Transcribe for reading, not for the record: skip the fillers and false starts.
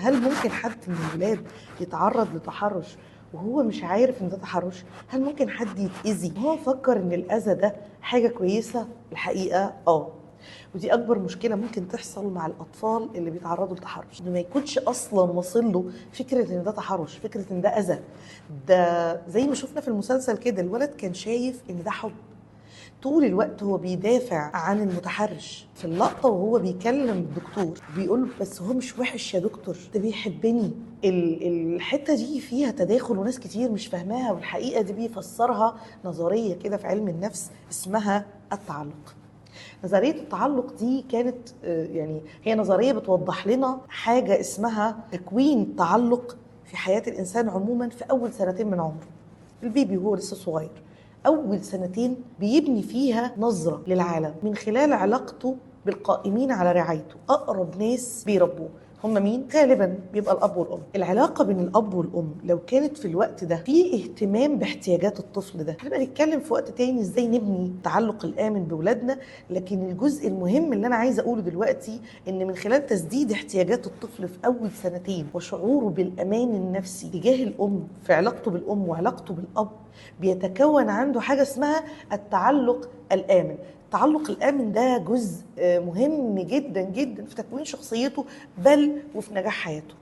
هل ممكن حد من الولاد يتعرض لتحرش وهو مش عارف ان ده تحرش؟ هل ممكن حد يتأذي وهو فكر ان الأذى ده حاجة كويسة؟ الحقيقة ودي اكبر مشكله ممكن تحصل مع الاطفال اللي بيتعرضوا للتحرش، انه ما يكونش اصلا واصل له فكره ان ده تحرش، فكره ان ده اذى. ده زي ما شفنا في المسلسل كده، الولد كان شايف ان ده حب، طول الوقت هو بيدافع عن المتحرش. في اللقطه وهو بيكلم الدكتور بيقول له بس هو مش وحش يا دكتور، ده بيحبني. الحته دي فيها تداخل وناس كتير مش فاهماها، والحقيقه دي بيفسرها نظريه كده في علم النفس اسمها التعلق. نظرية التعلق دي كانت يعني هي نظرية بتوضح لنا حاجة اسمها تكوين التعلق في حياة الإنسان عموما في أول سنتين من عمره. البيبي وهو لسه صغير، أول سنتين بيبني فيها نظرة للعالم من خلال علاقته بالقائمين على رعايته. أقرب ناس بيربوه هم مين؟ غالبا بيبقى الأب والأم. العلاقة بين الأب والأم لو كانت في الوقت ده في اهتمام باحتياجات الطفل ده، هنبقى نتكلم في وقت تاني ازاي نبني التعلق الآمن بولادنا. لكن الجزء المهم اللي أنا عايزة أقوله دلوقتي إن من خلال تسديد احتياجات الطفل في أول سنتين وشعوره بالأمان النفسي تجاه الأم في علاقته بالأم وعلاقته بالأب، بيتكون عنده حاجة اسمها التعلق الآمن. التعلق الآمن ده جزء مهم جدا جدا في تكوين شخصيته، بل وفي نجاح حياته.